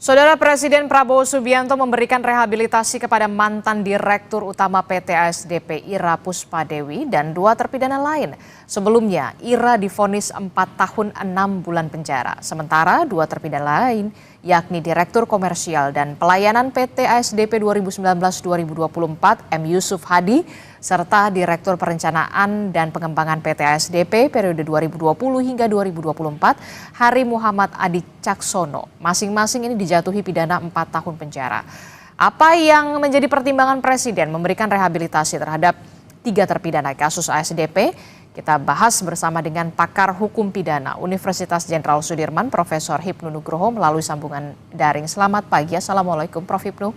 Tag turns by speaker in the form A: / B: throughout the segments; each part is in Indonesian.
A: Saudara Presiden Prabowo Subianto memberikan rehabilitasi kepada mantan Direktur Utama PT ASDP Ira Puspadewi dan 2 terpidana lain. Sebelumnya, Ira divonis 4 tahun 6 bulan penjara. Sementara 2 terpidana lain, yakni Direktur Komersial dan Pelayanan PT ASDP 2019-2024 M. Yusuf Hadi, serta Direktur Perencanaan dan Pengembangan PT ASDP periode 2020 hingga 2024 Hari Muhammad Adi Caksono. Masing-masing ini dijatuhi pidana 4 tahun penjara. Apa yang menjadi pertimbangan Presiden memberikan rehabilitasi terhadap 3 terpidana kasus ASDP? Kita bahas bersama dengan pakar hukum pidana Universitas Jenderal Sudirman, Profesor Hipnu Nugroho melalui sambungan daring. Selamat pagi, Assalamualaikum Prof. Hipnu.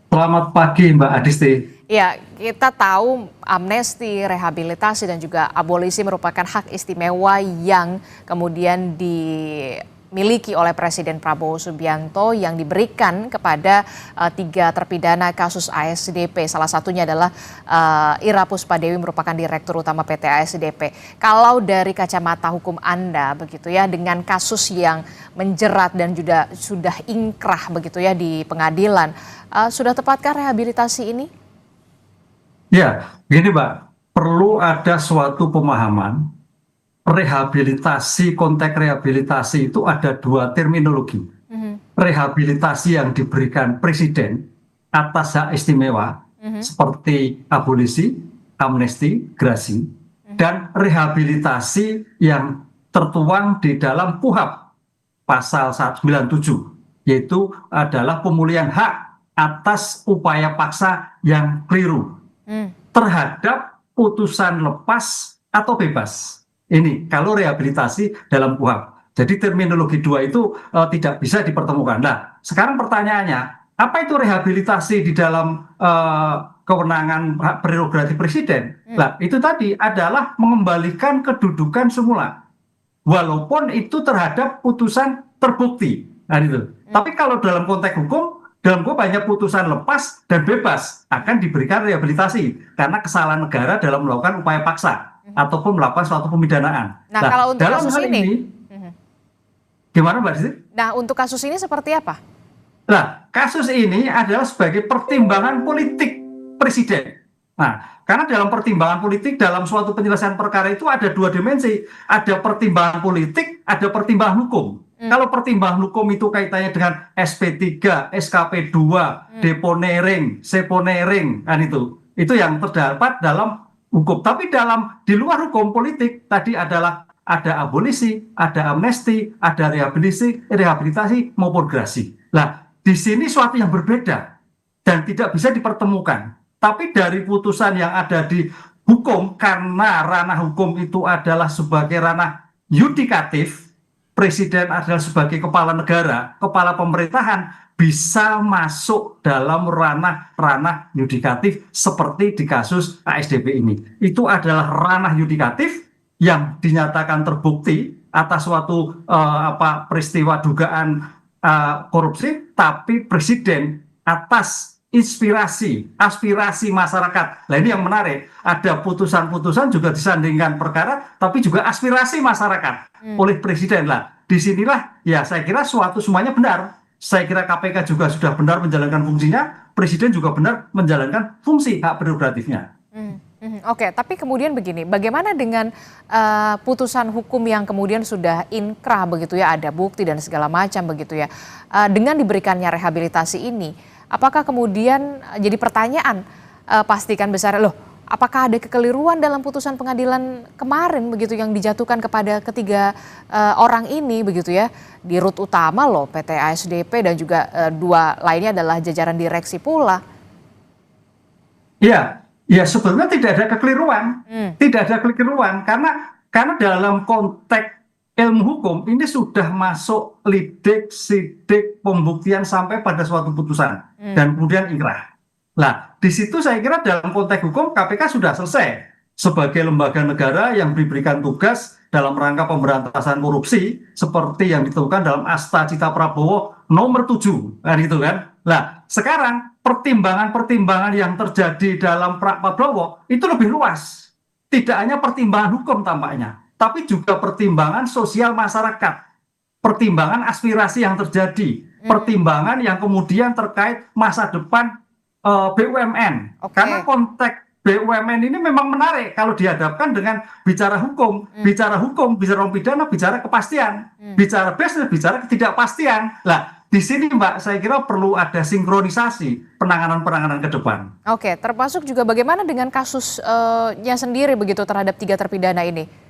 B: Selamat pagi Mbak Adisti.
A: Ya, kita tahu amnesti, rehabilitasi dan juga abolisi merupakan hak istimewa yang kemudian dimiliki oleh Presiden Prabowo Subianto yang diberikan kepada 3 terpidana kasus ASDP. Salah satunya adalah Ira Puspadewi merupakan Direktur Utama PT ASDP. Kalau dari kacamata hukum Anda begitu ya, dengan kasus yang menjerat dan juga sudah ingkrah begitu ya di pengadilan, sudah tepatkah rehabilitasi ini?
B: Ya, gini Mbak, perlu ada suatu pemahaman. Rehabilitasi, konteks rehabilitasi itu ada 2 terminologi. Rehabilitasi yang diberikan Presiden atas hak istimewa seperti abolisi, amnesti, gerasi, dan rehabilitasi yang tertuang di dalam KUHP pasal 197, yaitu adalah pemulihan hak atas upaya paksa yang keliru terhadap putusan lepas atau bebas. Ini kalau rehabilitasi dalam KUHP. Jadi terminologi 2 itu tidak bisa dipertemukan. Nah, sekarang pertanyaannya, apa itu rehabilitasi di dalam kewenangan hak prerogatif Presiden? Nah, itu tadi adalah mengembalikan kedudukan semula, walaupun itu terhadap putusan terbukti. Nah, itu. Tapi kalau dalam konteks hukum, dalam banyak putusan lepas dan bebas akan diberikan rehabilitasi karena kesalahan negara dalam melakukan upaya paksa ataupun melakukan suatu pemidanaan.
A: Nah, kalau untuk
B: dalam
A: kasus
B: hal
A: ini,
B: gimana Mbak Desi?
A: Nah, untuk kasus ini seperti apa?
B: Nah, kasus ini adalah sebagai pertimbangan politik Presiden. Nah, karena dalam pertimbangan politik dalam suatu penyelesaian perkara itu ada 2 dimensi. Ada pertimbangan politik, ada pertimbangan hukum. Kalau pertimbangan hukum itu kaitannya dengan SP3, SKP2, deponering, seponering, kan itu yang terdapat dalam hukum. Tapi di luar hukum politik tadi adalah ada abolisi, ada amnesti, ada rehabilitasi maupun gerasi. Nah, di sini suatu yang berbeda dan tidak bisa dipertemukan. Tapi dari putusan yang ada di hukum, karena ranah hukum itu adalah sebagai ranah yudikatif, Presiden adalah sebagai kepala negara, kepala pemerintahan, bisa masuk dalam ranah yudikatif seperti di kasus ASDP ini. Itu adalah ranah yudikatif yang dinyatakan terbukti atas suatu peristiwa dugaan korupsi, tapi Presiden atas aspirasi masyarakat. Nah, ini yang menarik. Ada putusan-putusan juga disandingkan perkara, tapi juga aspirasi masyarakat oleh Presiden. Lah, disinilah ya saya kira semuanya benar. Saya kira KPK juga sudah benar menjalankan fungsinya, Presiden juga benar menjalankan fungsi hak prerogatifnya.
A: Oke, tapi kemudian begini, bagaimana dengan putusan hukum yang kemudian sudah inkrah begitu ya, ada bukti dan segala macam begitu ya, dengan diberikannya rehabilitasi ini, apakah kemudian jadi pertanyaan pastikan besar, loh apakah ada kekeliruan dalam putusan pengadilan kemarin begitu yang dijatuhkan kepada ketiga orang ini begitu ya, Dirut Utama loh PT ASDP dan juga 2 lainnya adalah jajaran direksi pula.
B: Ya sebetulnya tidak ada kekeliruan, karena dalam konteks ilmu hukum ini sudah masuk lidik, sidik, pembuktian sampai pada suatu putusan dan kemudian inkrah. Nah, di situ saya kira dalam konteks hukum KPK sudah selesai sebagai lembaga negara yang diberikan tugas dalam rangka pemberantasan korupsi seperti yang ditentukan dalam Asta Cita Prabowo nomor 7, kan itu kan. Nah, sekarang pertimbangan-pertimbangan yang terjadi dalam Pak Prabowo itu lebih luas. Tidak hanya pertimbangan hukum tampaknya, tapi juga pertimbangan sosial masyarakat. pertimbangan aspirasi yang terjadi, pertimbangan yang kemudian terkait masa depan BUMN.
A: Oke.
B: Karena konteks BUMN ini memang menarik kalau dihadapkan dengan bicara hukum, bicara pidana, bicara kepastian, bicara bisnis, bicara ketidakpastian. Lah, di sini Mbak, saya kira perlu ada sinkronisasi penanganan-penanganan ke depan.
A: Oke, termasuk juga bagaimana dengan kasusnya sendiri begitu terhadap 3 terpidana ini?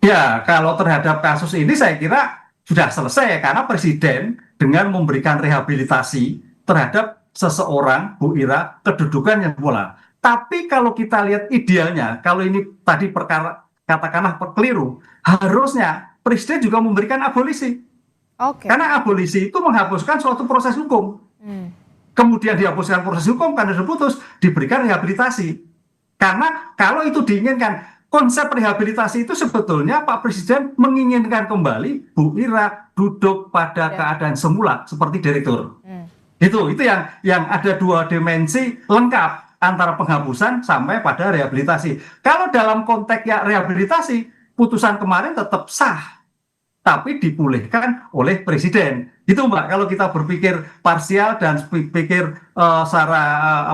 B: Ya, kalau terhadap kasus ini saya kira sudah selesai karena Presiden dengan memberikan rehabilitasi terhadap seseorang, Bu Ira, kedudukannya bola. Tapi kalau kita lihat idealnya, kalau ini tadi perkara katakanlah keliru, harusnya Presiden juga memberikan abolisi.
A: Oke.
B: Karena abolisi itu menghapuskan suatu proses hukum. Kemudian dihapuskan proses hukum karena diputus, diberikan rehabilitasi. Karena kalau itu diinginkan, konsep rehabilitasi itu sebetulnya Pak Presiden menginginkan kembali Bu Ira duduk pada keadaan semula seperti direktur. Itu yang ada 2 dimensi lengkap antara penghapusan sampai pada rehabilitasi. Kalau dalam konteks ya rehabilitasi, putusan kemarin tetap sah, tapi dipulihkan oleh Presiden. Itu Mbak, kalau kita berpikir parsial dan pikir secara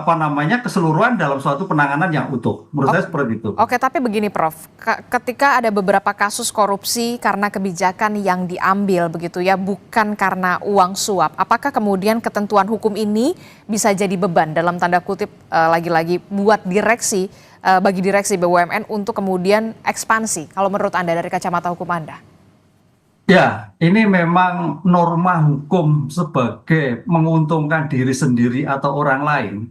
B: keseluruhan dalam suatu penanganan yang utuh. Menurut saya seperti itu.
A: Oke, tapi begini Prof, ketika ada beberapa kasus korupsi karena kebijakan yang diambil begitu ya, bukan karena uang suap, apakah kemudian ketentuan hukum ini bisa jadi beban dalam tanda kutip lagi-lagi buat direksi, bagi direksi BUMN untuk kemudian ekspansi, kalau menurut Anda dari kacamata hukum Anda?
B: Ya, ini memang norma hukum sebagai menguntungkan diri sendiri atau orang lain,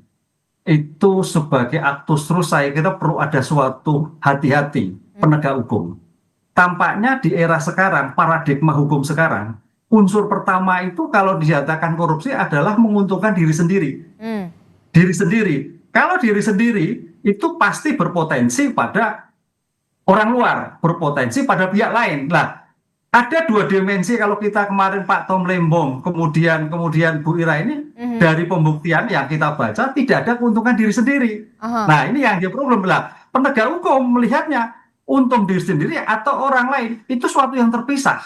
B: itu sebagai aktus terus saya kira perlu ada suatu hati-hati penegak hukum. Tampaknya di era sekarang, paradigma hukum sekarang, unsur pertama itu kalau dinyatakan korupsi adalah menguntungkan diri sendiri. Diri sendiri. Kalau diri sendiri itu pasti berpotensi pada orang luar, berpotensi pada pihak lain. Lah, ada 2 dimensi kalau kita kemarin Pak Tom Lembong, kemudian Bu Ira ini dari pembuktian yang kita baca tidak ada keuntungan diri sendiri. Nah, ini yang dia problem lah. Penegak hukum melihatnya untung diri sendiri atau orang lain itu suatu yang terpisah.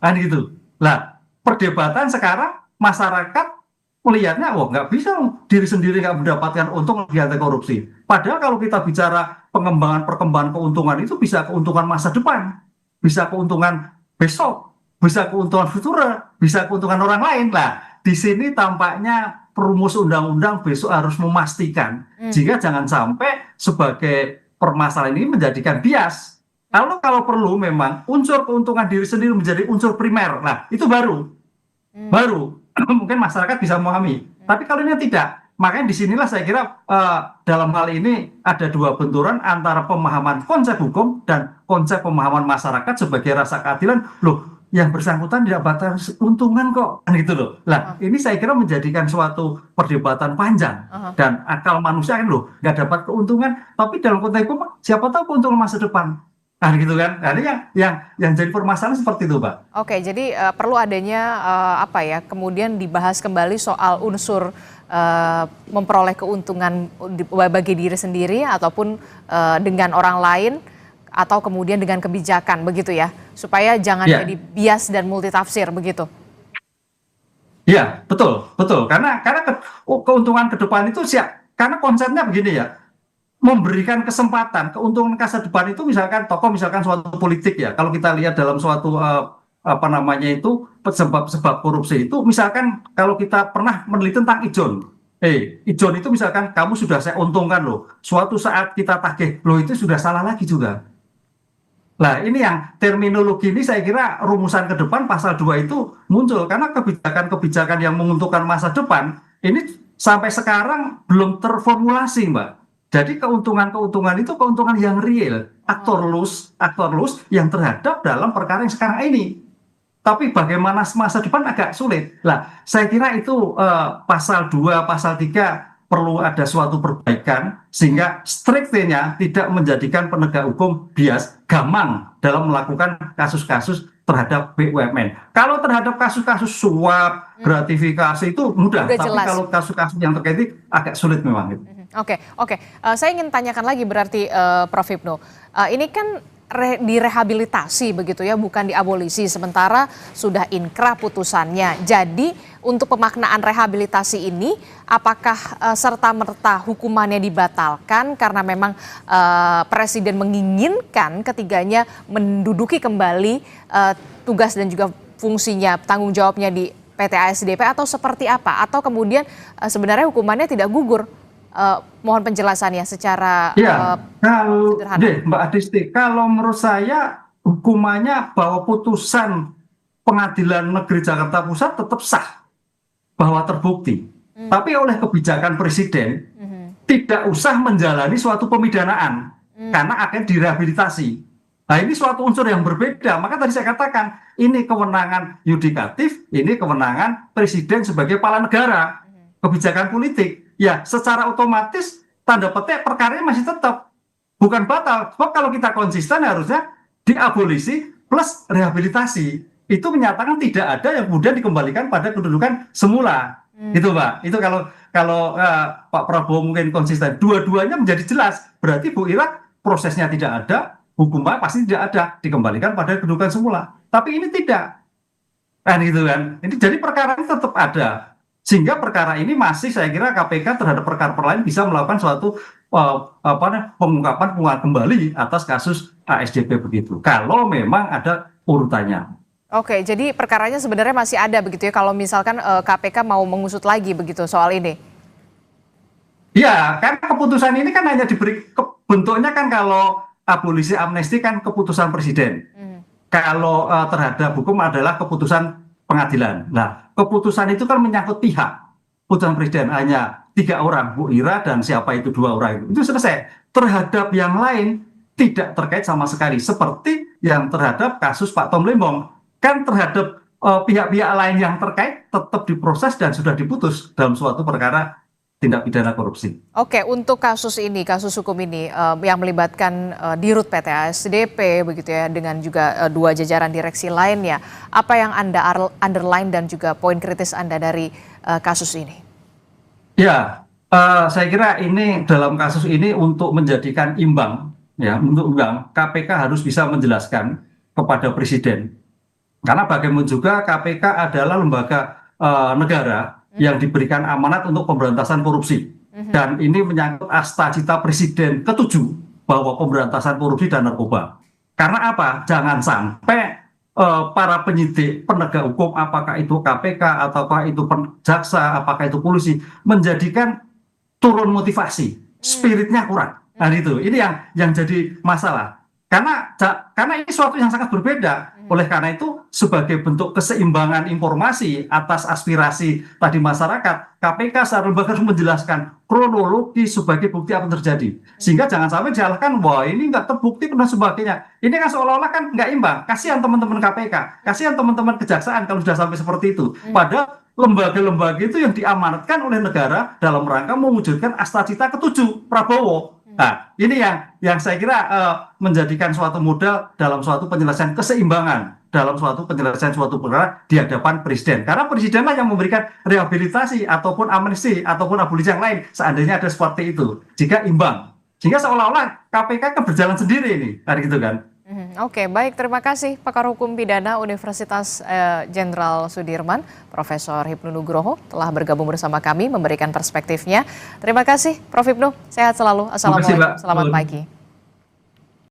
B: Kan gitu. Lah, perdebatan sekarang masyarakat melihatnya, wah nggak bisa diri sendiri nggak mendapatkan untung lagi anti korupsi. Padahal kalau kita bicara perkembangan keuntungan itu bisa keuntungan masa depan, bisa keuntungan besok, bisa keuntungan futura, bisa keuntungan orang lain. Lah, di sini tampaknya perumus undang-undang besok harus memastikan jika jangan sampai sebagai permasalahan ini menjadikan bias. Kalau perlu memang unsur keuntungan diri sendiri menjadi unsur primer. Nah, itu baru mungkin masyarakat bisa memahami. Tapi kalau ini tidak, makanya disinilah saya kira dalam hal ini ada 2 benturan antara pemahaman konsep hukum dan konsep pemahaman masyarakat sebagai rasa keadilan. Loh, yang bersangkutan tidak batas untungan kok, kan gitu loh. Lah, ini saya kira menjadikan suatu perdebatan panjang dan akal manusia kan loh nggak dapat keuntungan, tapi dalam konteks hukum siapa tahu keuntungan masa depan. Nah, gitu kan. Nah, yang jadi permasalahan seperti itu, Pak.
A: Oke, jadi perlu adanya kemudian dibahas kembali soal unsur memperoleh keuntungan bagi diri sendiri ataupun dengan orang lain atau kemudian dengan kebijakan begitu ya, supaya jangan jadi bias dan multitafsir begitu.
B: Iya, betul. Karena keuntungan ke depan itu karena konsepnya begini ya, memberikan kesempatan keuntungan masa depan itu misalkan misalkan suatu politik ya, kalau kita lihat dalam suatu sebab korupsi itu, misalkan kalau kita pernah meneliti tentang ijon itu misalkan kamu sudah saya untungkan loh, suatu saat kita tagih loh itu sudah salah lagi juga. Nah, ini yang terminologi ini saya kira rumusan ke depan pasal 2 itu muncul karena kebijakan-kebijakan yang menguntungkan masa depan ini sampai sekarang belum terformulasi, Mbak. Jadi keuntungan itu keuntungan yang real, aktor loss yang terhadap dalam perkara yang sekarang ini. Tapi bagaimana masa depan agak sulit. Lah, saya kira itu pasal 2, pasal 3 perlu ada suatu perbaikan sehingga strictnya tidak menjadikan penegak hukum bias, gamang dalam melakukan kasus-kasus terhadap BUMN. Kalau terhadap kasus-kasus suap, gratifikasi itu mudah, tapi jelas. Kalau kasus-kasus yang terkait itu agak sulit memang.
A: Oke. Saya ingin tanyakan lagi berarti Prof. Hipnu. Ini kan direhabilitasi begitu ya, bukan diabolisi, sementara sudah inkrah putusannya. Jadi untuk pemaknaan rehabilitasi ini, apakah serta-merta hukumannya dibatalkan karena memang Presiden menginginkan ketiganya menduduki kembali tugas dan juga fungsinya, tanggung jawabnya di PT ASDP, atau seperti apa? Atau kemudian sebenarnya hukumannya tidak gugur? Mohon penjelasannya secara
B: kalau
A: sederhana.
B: Mbak Adisti, kalau menurut saya hukumannya bahwa putusan Pengadilan Negeri Jakarta Pusat tetap sah, bahwa terbukti. Tapi oleh kebijakan Presiden tidak usah menjalani suatu pemidanaan karena akan direhabilitasi. Nah, ini suatu unsur yang berbeda. Maka tadi saya katakan ini kewenangan yudikatif, ini kewenangan Presiden sebagai kepala negara, kebijakan politik. Ya, secara otomatis tanda petik perkaranya masih tetap bukan batal. Sebab kalau kita konsisten harusnya diabolisi plus rehabilitasi. Itu menyatakan tidak ada yang kemudian dikembalikan pada kedudukan semula. Gitu, Pak. Itu kalau Pak Prabowo mungkin konsisten. Dua-duanya menjadi jelas. Berarti Bu Ira prosesnya tidak ada, hukumnya pasti tidak ada, dikembalikan pada kedudukan semula. Tapi ini tidak. Kan gitu kan. Ini jadi perkara ini tetap ada. Sehingga perkara ini masih saya kira KPK terhadap perkara lain bisa melakukan suatu pengungkapan kembali atas kasus ASDP begitu. Kalau memang ada urutannya.
A: Oke, jadi perkaranya sebenarnya masih ada begitu ya, kalau misalkan KPK mau mengusut lagi begitu soal ini?
B: Ya, karena keputusan ini kan hanya diberi bentuknya kan, kalau abolisi amnesti kan keputusan Presiden. Kalau terhadap hukum adalah keputusan pengadilan. Nah, keputusan itu kan menyangkut pihak. Putusan Presiden hanya 3 orang, Bu Ira dan siapa itu 2 orang itu selesai. Terhadap yang lain tidak terkait sama sekali. Seperti yang terhadap kasus Pak Tom Lembong. Kan terhadap pihak-pihak lain yang terkait tetap diproses dan sudah diputus dalam suatu perkara tindak pidana korupsi.
A: Oke, untuk kasus ini, kasus hukum ini yang melibatkan Dirut PT ASDP begitu ya, dengan juga 2 jajaran direksi lainnya, apa yang Anda underline dan juga poin kritis Anda dari kasus ini?
B: Ya, saya kira ini dalam kasus ini untuk menjadikan imbang, ya, untuk imbang, KPK harus bisa menjelaskan kepada Presiden. Karena bagaimanapun juga KPK adalah lembaga negara yang diberikan amanat untuk pemberantasan korupsi. Dan ini menyangkut asta cita Presiden ke-7 bahwa pemberantasan korupsi dan narkoba. Karena apa? Jangan sampai para penyidik penegak hukum, apakah itu KPK, ataukah itu jaksa, apakah itu polisi, menjadikan turun motivasi, spiritnya kurang. Nah itu, ini yang jadi masalah. Karena ini suatu yang sangat berbeda. Oleh karena itu, sebagai bentuk keseimbangan informasi atas aspirasi tadi masyarakat, KPK secara lembaga harus menjelaskan kronologi sebagai bukti apa yang terjadi. Sehingga jangan sampai disalahkan, wah ini nggak terbukti dan sebagainya. Ini kan seolah-olah kan nggak imbang. Kasihan teman-teman KPK, kasihan teman-teman kejaksaan kalau sudah sampai seperti itu. Padahal lembaga-lembaga itu yang diamanatkan oleh negara dalam rangka mewujudkan asta cita ke-7 Prabowo. Nah, ini yang saya kira menjadikan suatu modal dalam suatu penyelesaian keseimbangan, dalam suatu penyelesaian suatu perkara di hadapan Presiden. Karena Presidenlah yang memberikan rehabilitasi ataupun amnesti ataupun abolisi yang lain seandainya ada seperti itu. Jika imbang. Sehingga seolah-olah KPK kan berjalan sendiri ini. Kan gitu kan.
A: Oke, baik, terima kasih Pakar Hukum Pidana Universitas Jenderal Sudirman, Profesor Hipnu Nugroho telah bergabung bersama kami memberikan perspektifnya. Terima kasih Prof. Hipnu, sehat selalu. Assalamualaikum, selamat pagi.